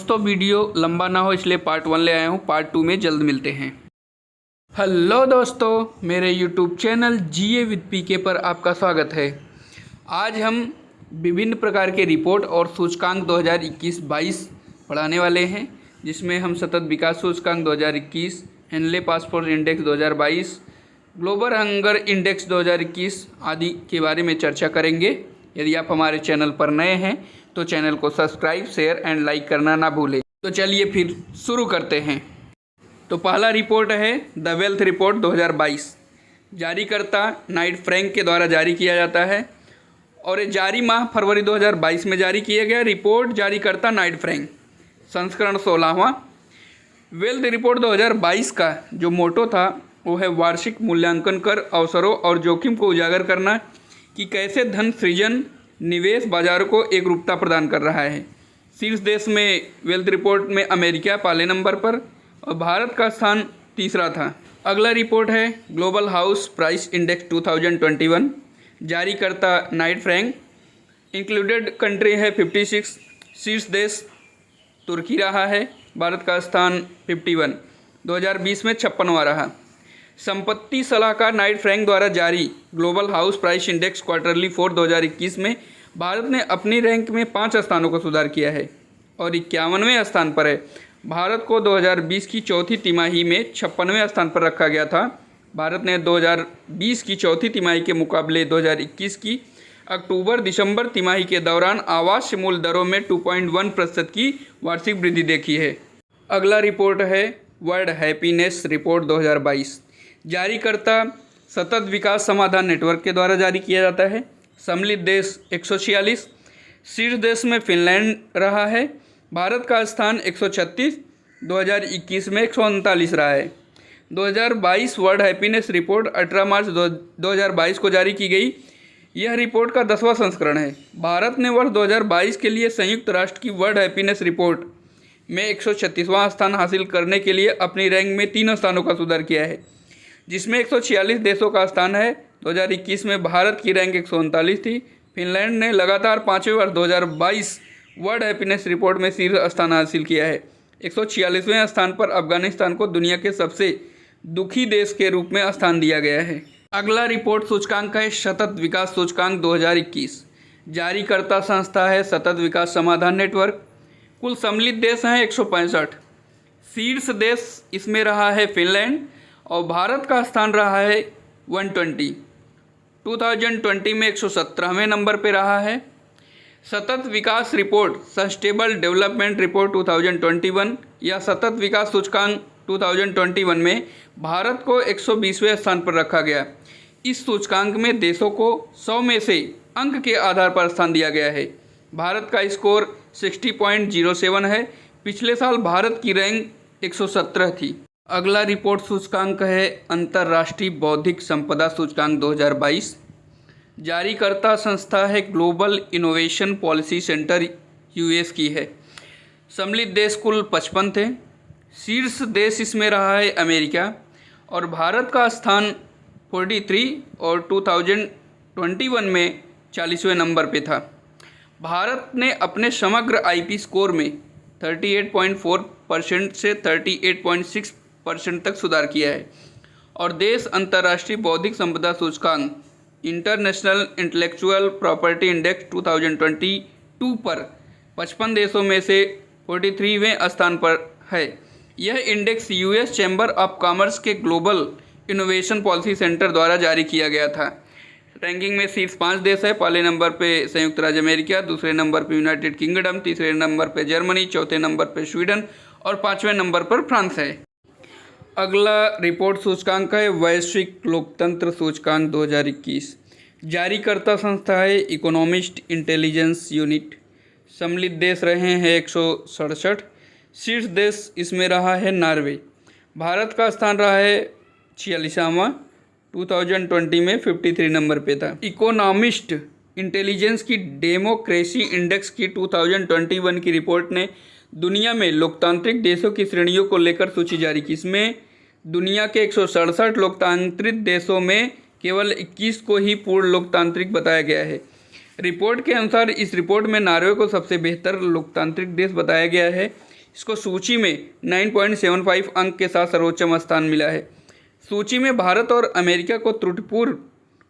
दोस्तों वीडियो लंबा ना हो इसलिए पार्ट 1 ले आया हूँ। पार्ट 2 में जल्द मिलते हैं। हेलो दोस्तों, मेरे यूट्यूब चैनल जीए विद पीके पर आपका स्वागत है। आज हम विभिन्न प्रकार के रिपोर्ट और सूचकांक 2021-22 पढ़ाने वाले हैं, जिसमें हम सतत विकास सूचकांक 2021, Henley passport index 2022, global hunger index 2021 आदि के बारे में चर्चा करेंगे। यदि आप हमारे चैनल पर नए हैं तो चैनल को सब्सक्राइब, शेयर एंड लाइक करना ना भूलें। तो चलिए फिर शुरू करते हैं। तो पहला रिपोर्ट है द वेल्थ रिपोर्ट 2022। जारीकर्ता नाइट फ्रैंक के द्वारा जारी किया जाता है और ये जारी माह फरवरी 2022 में जारी किया गया। रिपोर्ट जारीकर्ता नाइट फ्रैंक, संस्करण 16वां। वेल्थ रिपोर्ट 2022 का जो मोटो था वो है वार्षिक मूल्यांकन कर अवसरों और जोखिम को उजागर करना कि कैसे धन सृजन निवेश बाजार को एक रूपता प्रदान कर रहा है। शीर्ष देश में वेल्थ रिपोर्ट में अमेरिका पहले नंबर पर और भारत का स्थान तीसरा था। अगला रिपोर्ट है ग्लोबल हाउस प्राइस इंडेक्स 2021। जारीकर्ता नाइट फ्रैंक। इंक्लूडेड कंट्री है 56। शीर्ष देश तुर्की रहा है। भारत का स्थान 51। 2020 में 56वां रहा। संपत्ति सलाहकार नाइट फ्रैंक द्वारा जारी global house price index quarterly 4 2021 में भारत ने अपनी रैंक में 5 स्थानों का सुधार किया है और 51वें स्थान पर है। भारत को 2020 की चौथी तिमाही में 56वें स्थान पर रखा गया था। भारत ने 2020 की चौथी तिमाही के मुकाबले 2021 की अक्टूबर-दिसंबर तिमाही के दौरान आवास मूल्य दरों में 2.1% की वार्षिक वृद्धि देखी है। अगला रिपोर्ट है वर्ल्ड हैप्पीनेस रिपोर्ट 2022। जारीकर्ता सतत विकास समाधान नेटवर्क के द्वारा जारी किया जाता है। सम्मिलित देश 146। शीर्ष देश में फिनलैंड रहा है। भारत का स्थान 136। 2021 में 139 रहा है। 2022 वर्ल्ड हैप्पीनेस रिपोर्ट 18 मार्च 2022 को जारी की गई। यह रिपोर्ट का 10वां संस्करण है। भारत ने वर्ष 2022 के लिए संयुक्त राष्ट्र की वर्ल्ड हैप्पीनेस रिपोर्ट में 136वां स्थान हासिल करने के लिए अपनी रैंक में 3 स्थानों का सुधार किया है, जिसमें 146 देशों का स्थान है। 2021 में भारत की रैंक 139 थी। फिनलैंड ने लगातार 5वें वर्ष 2022 वर्ल्ड हैप्पीनेस रिपोर्ट में शीर्ष स्थान हासिल किया है। 146वें स्थान पर अफगानिस्तान को दुनिया के सबसे दुखी देश के रूप में स्थान दिया गया है। अगला रिपोर्ट सूचकांक है सतत विकास सूचकांक 2021। जारीकर्ता संस्था है सतत विकास समाधान नेटवर्क। कुल सम्मिलित देश हैं 165। शीर्ष देश इसमें रहा है फिनलैंड और भारत का स्थान रहा है 120। 2020 में 117वें नंबर पर रहा है। सतत विकास रिपोर्ट सस्टेनेबल डेवलपमेंट रिपोर्ट 2021 या सतत विकास सूचकांक 2021 में भारत को 120वें स्थान पर रखा गया। इस सूचकांक में देशों को 100 में से अंक के आधार पर स्थान दिया गया है। भारत का स्कोर 60.07 है। पिछले साल भारत की रैंक 117 थी। अगला रिपोर्ट सूचकांक है अंतर्राष्ट्रीय बौद्धिक संपदा सूचकांक 2022। जारीकर्ता संस्था है global innovation policy centre US की है। सम्मिलित देश कुल 55 थे। शीर्ष देश इसमें रहा है अमेरिका और भारत का स्थान 43 और 2021 में 40वें नंबर पे था। भारत ने अपने समग्र आईपी स्कोर में 38.4% से 38.6% तक सुधार किया है और देश अंतर्राष्ट्रीय बौद्धिक संपदा सूचकांक इंटरनेशनल इंटेलेक्चुअल प्रॉपर्टी इंडेक्स 2022 पर 55 देशों में से 43वें स्थान पर है। यह index US chamber of commerce के ग्लोबल इनोवेशन पॉलिसी सेंटर द्वारा जारी किया गया था। रैंकिंग में शीर्ष 5 देश है। पहले नंबर पे संयुक्त राज्य अमेरिका, दूसरे नंबर पे यूनाइटेड किंगडम, तीसरे नंबर पे जर्मनी, चौथे नंबर पे स्वीडन और 5वें नंबर पर फ्रांस है। अगला रिपोर्ट सूचकांक है वैश्विक लोकतंत्र सूचकांक 2021। जारीकर्ता संस्था है इकोनॉमिस्ट इंटेलिजेंस यूनिट। सम्मिलित देश रहे हैं 167। शीर्ष देश इसमें रहा है नॉर्वे। भारत का स्थान रहा है 46वां। 2020 में 53 नंबर पे था। इकोनॉमिस्ट इंटेलिजेंस की डेमोक्रेसी इंडेक्स की 2021 की रिपोर्ट ने दुनिया में लोकतांत्रिक देशों की श्रेणियों को लेकर सूची जारी की। इसमें दुनिया के 167 लोकतांत्रिक देशों में केवल 21 को ही पूर्ण लोकतांत्रिक बताया गया है। रिपोर्ट के अनुसार इस रिपोर्ट में नॉर्वे को सबसे बेहतर लोकतांत्रिक देश बताया गया है। इसको सूची में 9.75 अंक के साथ सर्वोच्चम स्थान मिला है। सूची में भारत और अमेरिका को त्रुटिपूर्ण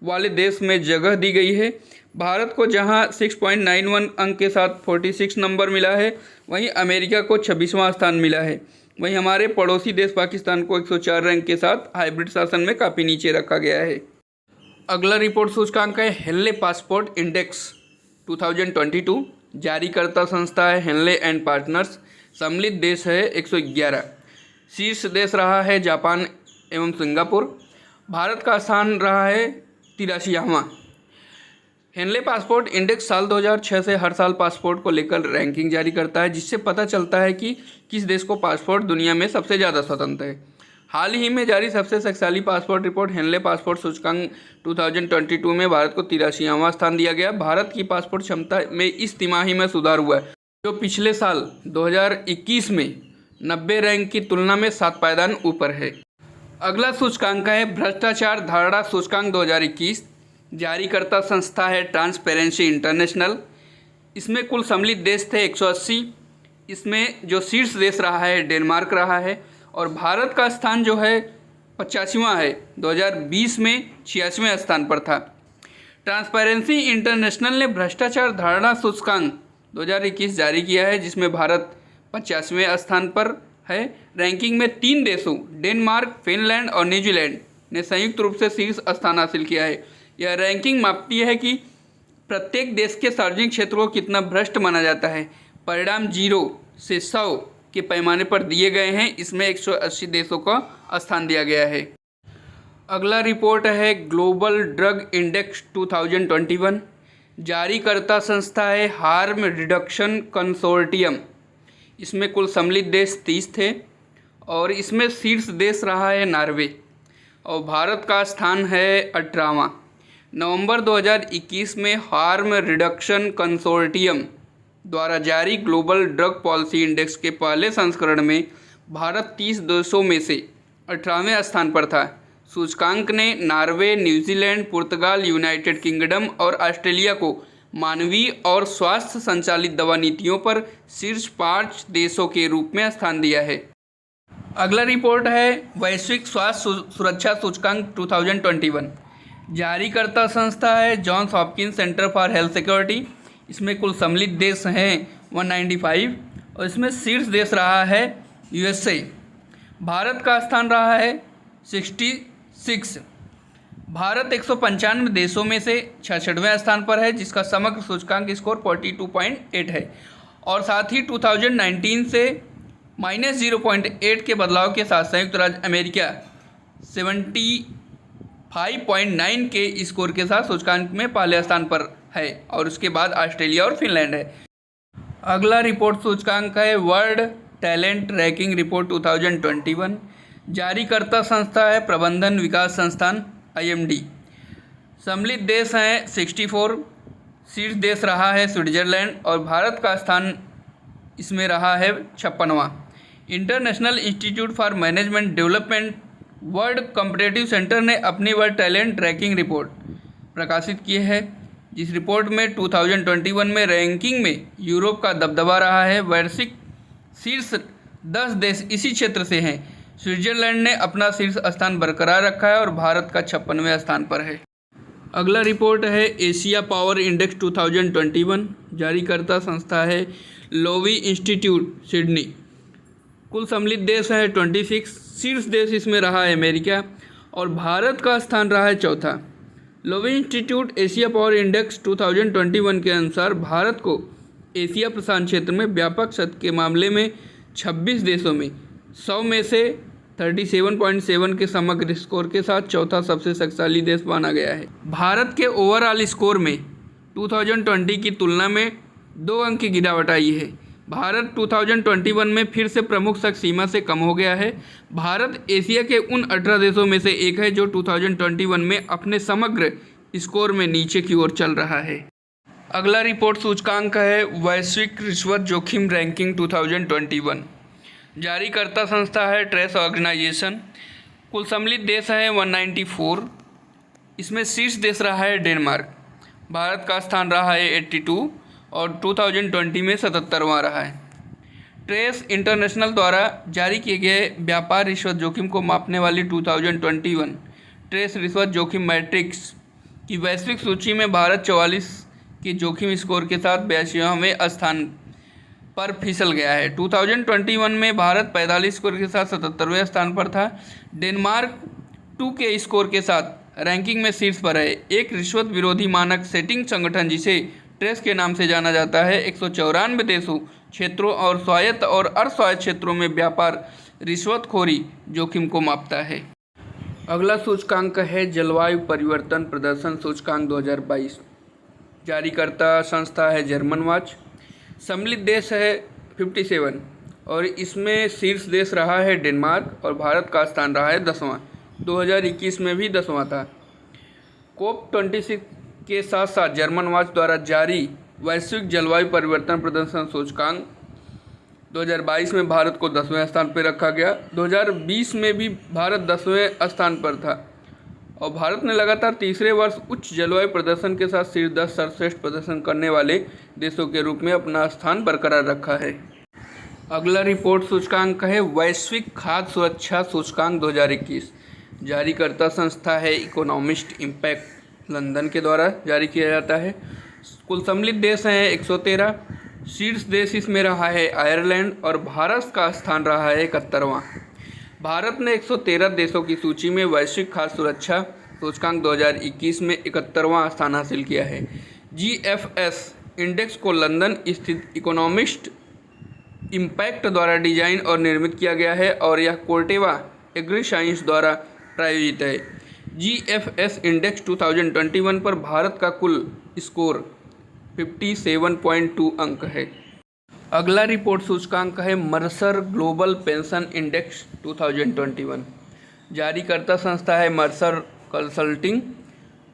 वाले देश में जगह दी गई है। भारत को जहां 6.91 अंक के साथ 46 नंबर मिला है, वहीं अमेरिका को 26वां स्थान मिला है। वहीं हमारे पड़ोसी देश पाकिस्तान को 104 रैंक के साथ हाइब्रिड शासन में काफ़ी नीचे रखा गया है। अगला रिपोर्ट सूचकांक है हेनले पासपोर्ट इंडेक्स 2022। जारीकर्ता संस्था है हेनले एंड पार्टनर्स। सम्मिलित देश है 111। शीर्ष देश रहा है जापान एवं सिंगापुर। भारत का स्थान रहा है 83वां। हेनले पासपोर्ट इंडेक्स साल 2006 से हर साल पासपोर्ट को लेकर रैंकिंग जारी करता है, जिससे पता चलता है कि किस देश को पासपोर्ट दुनिया में सबसे ज़्यादा स्वतंत्र है। हाल ही में जारी सबसे शक्तिशाली पासपोर्ट रिपोर्ट हेनले पासपोर्ट सूचकांक 2022 में भारत को 83वां स्थान दिया गया। भारत की पासपोर्ट क्षमता में इस तिमाही में सुधार हुआ है, जो पिछले साल 2021 में 90 रैंक की तुलना में 7 पायदान ऊपर है। अगला सूचकांक है भ्रष्टाचार धारणा सूचकांक 2021। जारीकर्ता संस्था है ट्रांसपेरेंसी इंटरनेशनल। इसमें कुल सम्मिलित देश थे 180। इसमें जो शीर्ष देश रहा है डेनमार्क रहा है, और भारत का स्थान जो है 85वां है। 2020 में 86वें स्थान पर था। ट्रांसपेरेंसी इंटरनेशनल ने भ्रष्टाचार धारणा सूचकांक 2021 जारी किया है, जिसमें भारत 50वें स्थान पर है। रैंकिंग में 3 देशों डेनमार्क, फिनलैंड और न्यूजीलैंड ने संयुक्त रूप से शीर्ष स्थान हासिल किया है। यह रैंकिंग मापती है कि प्रत्येक देश के सार्वजनिक क्षेत्र को कितना भ्रष्ट माना जाता है। परिणाम 0 से 100 के पैमाने पर दिए गए हैं। इसमें 180 देशों का स्थान दिया गया है। अगला रिपोर्ट है ग्लोबल ड्रग इंडेक्स 2021। जारीकर्ता संस्था है हार्म रिडक्शन कंसोर्टियम। इसमें कुल सम्मिलित देश 30 थे, और इसमें शीर्ष देश रहा है नॉर्वे, और भारत का स्थान है 18वां। नवंबर 2021 में हार्म रिडक्शन कंसोर्टियम द्वारा जारी ग्लोबल ड्रग पॉलिसी इंडेक्स के पहले संस्करण में भारत 30 देशों में से 18वें स्थान पर था। सूचकांक ने नॉर्वे, न्यूजीलैंड, पुर्तगाल, यूनाइटेड किंगडम और ऑस्ट्रेलिया को मानवीय और स्वास्थ्य संचालित दवा नीतियों पर शीर्ष 5 देशों के रूप में स्थान दिया है। अगला रिपोर्ट है वैश्विक स्वास्थ्य सुरक्षा सूचकांक 2021। जारीकर्ता संस्था है Johns Hopkins Center for Health Security. इसमें कुल सम्मिलित देश हैं 195, और इसमें शीर्ष देश रहा है यूएसए। भारत का स्थान रहा है 66। भारत 195 देशों में से 66वें स्थान पर है, जिसका समग्र सूचकांक स्कोर 42.8 है, और साथ ही 2019 से -0.8 के बदलाव के साथ संयुक्त राज्य अमेरिका 75.9 के स्कोर के साथ सूचकांक में पहले स्थान पर है, और उसके बाद ऑस्ट्रेलिया और फिनलैंड है। अगला रिपोर्ट सूचकांक है वर्ल्ड टैलेंट रैंकिंग रिपोर्ट 2021। जारीकर्ता संस्था है प्रबंधन विकास संस्थान IMD। सम्मिलित देश हैं 64। शीर्ष देश रहा है स्विट्जरलैंड, और भारत का स्थान इसमें रहा है 56वां। International Institute for Management Development World Competitive Center ने अपनी वर्ल्ड टैलेंट रैंकिंग रिपोर्ट प्रकाशित की है, जिस रिपोर्ट में 2021 में रैंकिंग में यूरोप का दबदबा रहा है। वैश्विक शीर्ष 10 देश इसी क्षेत्र से हैं। स्विट्जरलैंड ने अपना शीर्ष स्थान बरकरार रखा है, और भारत का 56वें स्थान पर है। अगला रिपोर्ट है एशिया पावर इंडेक्स 2021। जारीकर्ता संस्था है लोवी इंस्टीट्यूट सिडनी। कुल सम्मिलित देश है 26। शीर्ष देश इसमें रहा है अमेरिका, और भारत का स्थान रहा है 4था। Lowy Institute Asia Power Index 2021 के अनुसार भारत को एशिया प्रशांत क्षेत्र में व्यापक शत के मामले में 26 देशों में 100 में से 37.7 के समग्र स्कोर के साथ चौथा सबसे शक्तिशाली देश माना गया है। भारत के ओवरऑल स्कोर में 2020 की तुलना में 2 अंक की गिरावट आई है। भारत 2021 में फिर से प्रमुख शक्ति सीमा से कम हो गया है। भारत एशिया के उन 18 देशों में से एक है जो 2021 में अपने समग्र स्कोर में नीचे की ओर चल रहा है। अगला रिपोर्ट सूचकांक है वैश्विक रिश्वत जोखिम रैंकिंग 2021। जारीकर्ता संस्था है ट्रेस ऑर्गेनाइजेशन। कुल सम्मिलित देश है 194। इसमें शीर्ष देश रहा है डेनमार्क। भारत का स्थान रहा है 82, और 2020 में 77वां रहा है। ट्रेस इंटरनेशनल द्वारा जारी किए गए व्यापार रिश्वत जोखिम को मापने वाली 2021 ट्रेस रिश्वत जोखिम मैट्रिक्स की वैश्विक सूची में भारत 44 के जोखिम स्कोर के साथ 82वें स्थान पर फिसल गया है। 2021 में भारत 45 स्कोर के साथ 77वें स्थान पर था। डेनमार्क 2 के स्कोर के साथ रैंकिंग में शीर्ष पर है। एक रिश्वत विरोधी मानक सेटिंग संगठन जिसे ट्रेस के नाम से जाना जाता है 194 देशों, क्षेत्रों और स्वायत्त और अर्धस्वायत्त क्षेत्रों में व्यापार रिश्वतखोरी जोखिम को मापता है। अगला सूचकांक है जलवायु परिवर्तन प्रदर्शन सूचकांक 2022। जारीकर्ता संस्था है जर्मन वॉच। सम्मिलित देश है 57 और इसमें शीर्ष देश रहा है डेनमार्क और भारत का स्थान रहा है 10वां। 2021 में भी 10वां था। COP26 के साथ साथ जर्मन वॉच द्वारा जारी वैश्विक जलवायु परिवर्तन प्रदर्शन सूचकांक 2022 में भारत को 10वें स्थान पर रखा गया। 2020 में भी भारत 10वें स्थान पर था और भारत ने लगातार तीसरे वर्ष उच्च जलवायु प्रदर्शन के साथ शीर्ष 10 सर्वश्रेष्ठ प्रदर्शन करने वाले देशों के रूप में अपना स्थान बरकरार रखा है। अगला रिपोर्ट सूचकांक है वैश्विक खाद्य सुरक्षा सूचकांक 2021। जारीकर्ता संस्था है इकोनॉमिस्ट इम्पैक्ट लंदन के द्वारा जारी किया जाता है। कुल सम्मिलित देश हैं 113। शीर्ष देश इसमें रहा है आयरलैंड और भारत का स्थान रहा है 71वां। भारत ने 113 देशों की सूची में वैश्विक खाद्य सुरक्षा सूचकांक 2021 में 71वां स्थान हासिल किया है। GFS इंडेक्स को लंदन स्थित इकोनॉमिस्ट इम्पैक्ट द्वारा डिजाइन और निर्मित किया गया है और यह कोर्टेवा एग्री साइंस द्वारा प्रायोजित है। GFS इंडेक्स 2021 पर भारत का कुल स्कोर 57.2 अंक है। अगला रिपोर्ट सूचकांक है मर्सर ग्लोबल पेंशन इंडेक्स 2021। जारीकर्ता संस्था है मर्सर कंसल्टिंग।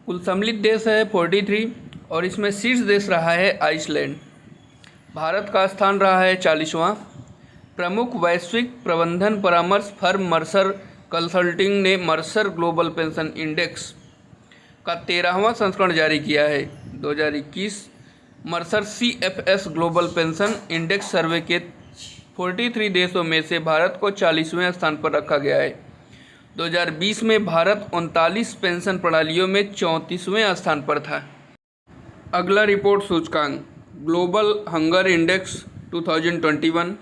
कुल सम्मिलित देश है 43 और इसमें शीर्ष देश रहा है आइसलैंड। भारत का स्थान रहा है 40वां। प्रमुख वैश्विक प्रबंधन परामर्श फर्म मर्सर कंसल्टिंग ने मर्सर ग्लोबल पेंशन इंडेक्स का 13वां संस्करण जारी किया है। 2021 Mercer CFS Global Pension Index survey के 43 देशों में से भारत को 40वें स्थान पर रखा गया है। 2020 में भारत 39 पेंशन प्रणालियों में 34वें स्थान पर था। अगला रिपोर्ट सूचकांक ग्लोबल हंगर इंडेक्स 2021।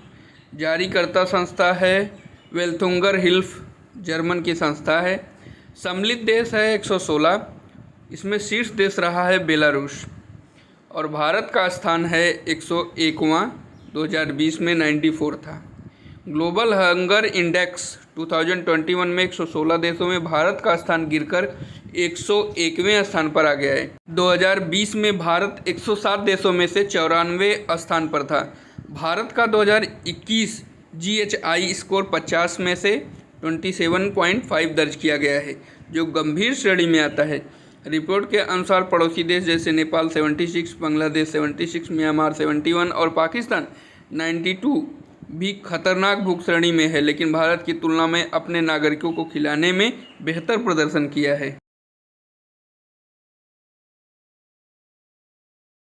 जारीकर्ता संस्था है वेल्थुंगर हिल्फ, जर्मन की संस्था है। सम्मिलित देश है 116। इसमें शीर्ष देश रहा है बेलारूस और भारत का स्थान है 101वां। 2020 में 94 था। ग्लोबल हंगर इंडेक्स 2021 में 116 देशों में भारत का स्थान गिरकर 101वें स्थान पर आ गया है। 2020 में भारत 107 देशों में से 94वें स्थान पर था। भारत का 2021 GHI स्कोर 50 में से 27.5 दर्ज किया गया है, जो गंभीर श्रेणी में आता है। रिपोर्ट के अनुसार पड़ोसी देश जैसे नेपाल 76, बांग्लादेश 76, म्यांमार 71 और पाकिस्तान 92 भी खतरनाक भूख श्रेणी में है, लेकिन भारत की तुलना में अपने नागरिकों को खिलाने में बेहतर प्रदर्शन किया है।